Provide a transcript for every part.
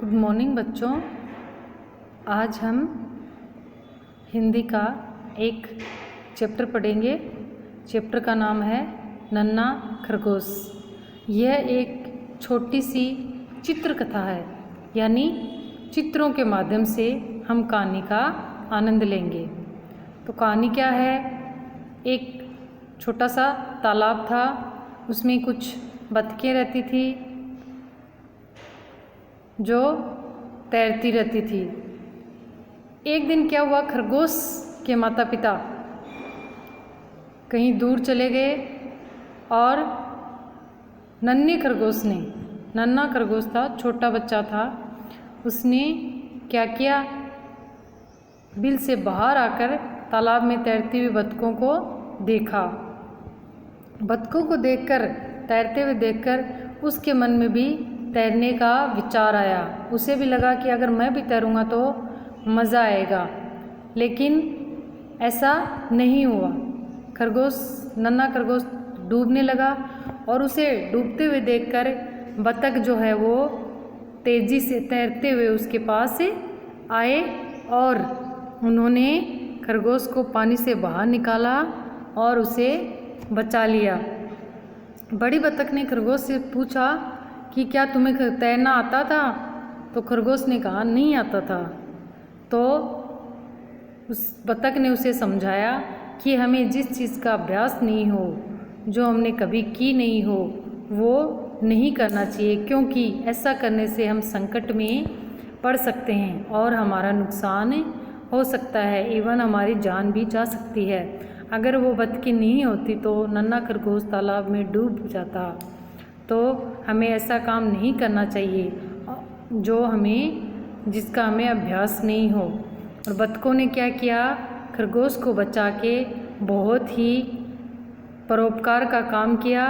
Good morning बच्चों। आज हम हिंदी का एक चैप्टर पढ़ेंगे। चैप्टर का नाम है नन्हा खरगोश। यह एक छोटी सी चित्र कथा है, यानी चित्रों के माध्यम से हम कहानी का आनंद लेंगे। तो कहानी क्या है? एक छोटा सा तालाब था, उसमें कुछ बतखें रहती थी जो तैरती रहती थी। एक दिन क्या हुआ, खरगोश के माता पिता कहीं दूर चले गए और नन्हे नन्हा खरगोश था, छोटा बच्चा था। उसने क्या किया, बिल से बाहर आकर तालाब में तैरती हुई बतखों को देखा। बतखों को देखकर, तैरते हुए देखकर उसके मन में भी तैरने का विचार आया। उसे भी लगा कि अगर मैं भी तैरूँगा तो मज़ा आएगा, लेकिन ऐसा नहीं हुआ। नन्हा खरगोश डूबने लगा और उसे डूबते हुए देखकर बतख जो है वो तेज़ी से तैरते हुए उसके पास आए और उन्होंने खरगोश को पानी से बाहर निकाला और उसे बचा लिया। बड़ी बतख ने खरगोश से पूछा कि क्या तुम्हें तैरना आता था? तो खरगोश ने कहा नहीं आता था। तो उस बतख ने उसे समझाया कि हमें जिस चीज़ का अभ्यास नहीं हो, जो हमने कभी की नहीं हो, वो नहीं करना चाहिए, क्योंकि ऐसा करने से हम संकट में पड़ सकते हैं और हमारा नुकसान हो सकता है, इवन हमारी जान भी जा सकती है। अगर वो बतखें नहीं होती तो नन्हा खरगोश तालाब में डूब जाता। तो हमें ऐसा काम नहीं करना चाहिए जिसका हमें अभ्यास नहीं हो। और बतखों ने क्या किया, खरगोश को बचा के बहुत ही परोपकार का काम किया।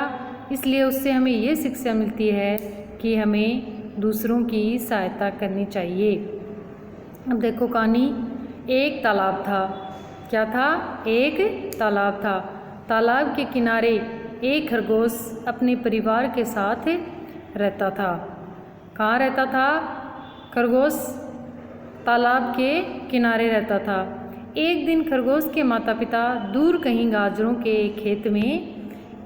इसलिए उससे हमें ये शिक्षा मिलती है कि हमें दूसरों की सहायता करनी चाहिए। अब देखो कहानी। एक तालाब था। क्या था? एक तालाब था। तालाब के किनारे एक खरगोश अपने परिवार के साथ रहता था। कहाँ रहता था? खरगोश तालाब के किनारे रहता था। एक दिन खरगोश के माता पिता दूर कहीं गाजरों के खेत में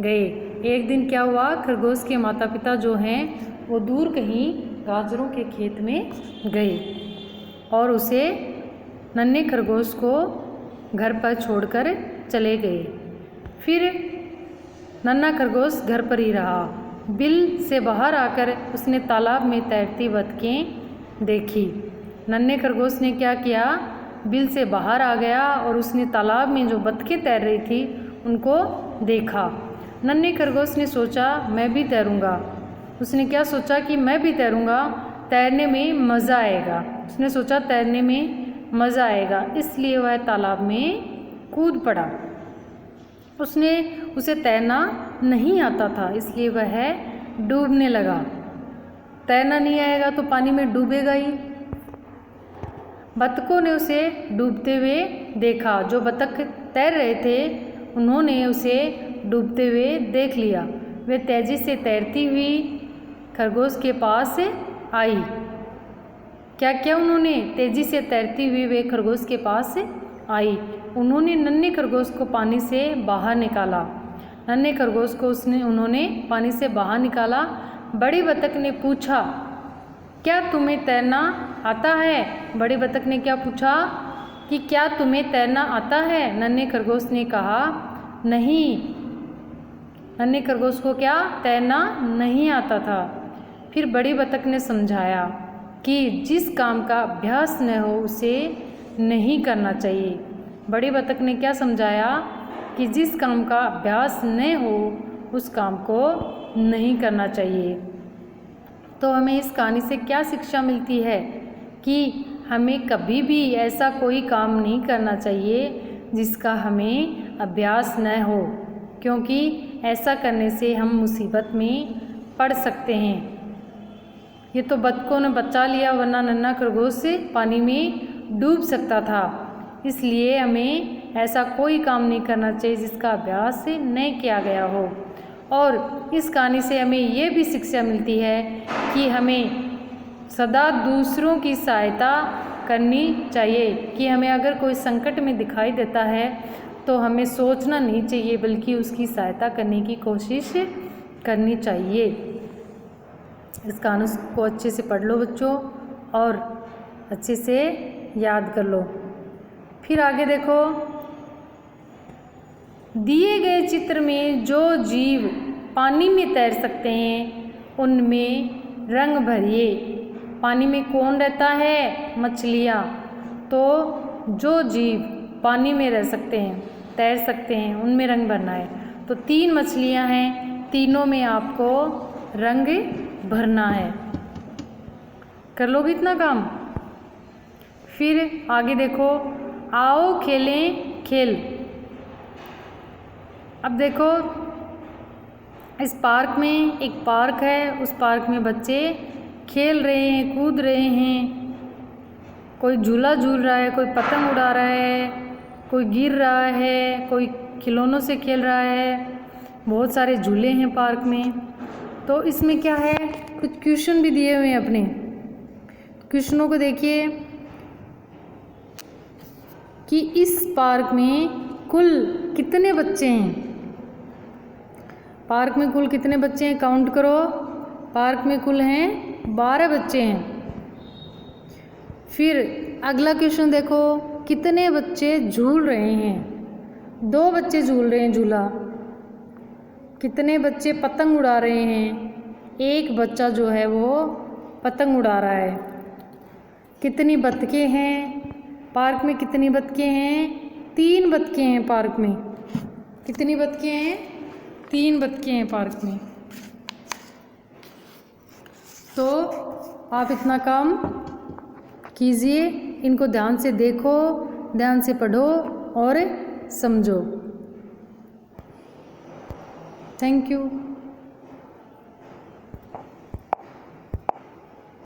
गए। एक दिन क्या हुआ, खरगोश के माता पिता जो हैं वो दूर कहीं गाजरों के खेत में गए और उसे नन्हे खरगोश को घर पर छोड़कर चले गए। फिर नन्हा खरगोश घर पर ही रहा। बिल से बाहर आकर उसने तालाब में तैरती बतखें देखी। नन्हे खरगोश ने क्या किया, बिल से बाहर आ गया और उसने तालाब में जो बतखें तैर रही थी उनको देखा। नन्हे खरगोश ने सोचा मैं भी तैरूँगा। उसने क्या सोचा कि मैं भी तैरूँगा, तैरने में मज़ा आएगा। उसने सोचा तैरने में मज़ा आएगा, इसलिए वह तालाब में कूद पड़ा। उसे तैरना नहीं आता था, इसलिए वह डूबने लगा। तैरना नहीं आएगा तो पानी में डूबेगा ही। बतखों ने उसे डूबते हुए देखा। जो बतख तैर रहे थे उन्होंने उसे डूबते हुए देख लिया। वे तेज़ी से तैरती हुई खरगोश के पास आई। क्या किया उन्होंने? तेज़ी से तैरती हुई वे खरगोश के पास आई। उन्होंने नन्हे खरगोश को पानी से बाहर निकाला। नन्हे खरगोश को उन्होंने पानी से बाहर निकाला। बड़ी बतख ने पूछा क्या तुम्हें तैरना आता है? बड़ी बतख ने क्या पूछा कि क्या तुम्हें तैरना आता है? नन्हे खरगोश ने कहा नहीं। नन्हे खरगोश को क्या तैरना नहीं आता था। फिर बड़ी बतख ने समझाया कि जिस काम का अभ्यास न हो उसे नहीं करना चाहिए। बड़ी बतख ने क्या समझाया कि जिस काम का अभ्यास न हो उस काम को नहीं करना चाहिए। तो हमें इस कहानी से क्या शिक्षा मिलती है कि हमें कभी भी ऐसा कोई काम नहीं करना चाहिए जिसका हमें अभ्यास न हो, क्योंकि ऐसा करने से हम मुसीबत में पड़ सकते हैं। ये तो बतखों ने बचा लिया, वरना नन्हा खरगोश से पानी में डूब सकता था। इसलिए हमें ऐसा कोई काम नहीं करना चाहिए जिसका अभ्यास नहीं किया गया हो। और इस कहानी से हमें ये भी शिक्षा मिलती है कि हमें सदा दूसरों की सहायता करनी चाहिए कि हमें अगर कोई संकट में दिखाई देता है तो हमें सोचना नहीं चाहिए बल्कि उसकी सहायता करने की कोशिश करनी चाहिए। इस कहानी को अच्छे से पढ़ लो बच्चों और अच्छे से याद कर लो। फिर आगे देखो, दिए गए चित्र में जो जीव पानी में तैर सकते हैं उनमें रंग भरिए। पानी में कौन रहता है? मछलियाँ। तो जो जीव पानी में रह सकते हैं, तैर सकते हैं, उनमें रंग भरना है। तो 3 मछलियाँ हैं, तीनों में आपको रंग भरना है। कर लोगे इतना काम? फिर आगे देखो, आओ खेलें खेल। अब देखो, इस पार्क में एक पार्क है, उस पार्क में बच्चे खेल रहे हैं, कूद रहे हैं। कोई झूला झूल रहा है, कोई पतंग उड़ा रहा है, कोई गिर रहा है, कोई खिलौनों से खेल रहा है। बहुत सारे झूले हैं पार्क में। तो इसमें क्या है, कुछ क्वेश्चन भी दिए हुए हैं अपने। क्वेश्चनों को देखिए कि इस पार्क में कुल कितने बच्चे हैं। पार्क में कुल कितने बच्चे हैं, काउंट करो। पार्क में कुल हैं 12 बच्चे हैं। फिर अगला क्वेश्चन देखो, कितने बच्चे झूल रहे हैं? 2 बच्चे झूल रहे हैं झूला। कितने बच्चे पतंग उड़ा रहे हैं? 1 बच्चा जो है वो पतंग उड़ा रहा है। कितनी बतखें हैं पार्क में? कितनी बतखें हैं? 3 बतखें हैं पार्क में। कितनी बतखें हैं? 3 बतखें हैं पार्क में। तो आप इतना काम कीजिए, इनको ध्यान से देखो, ध्यान से पढ़ो और समझो। Thank you.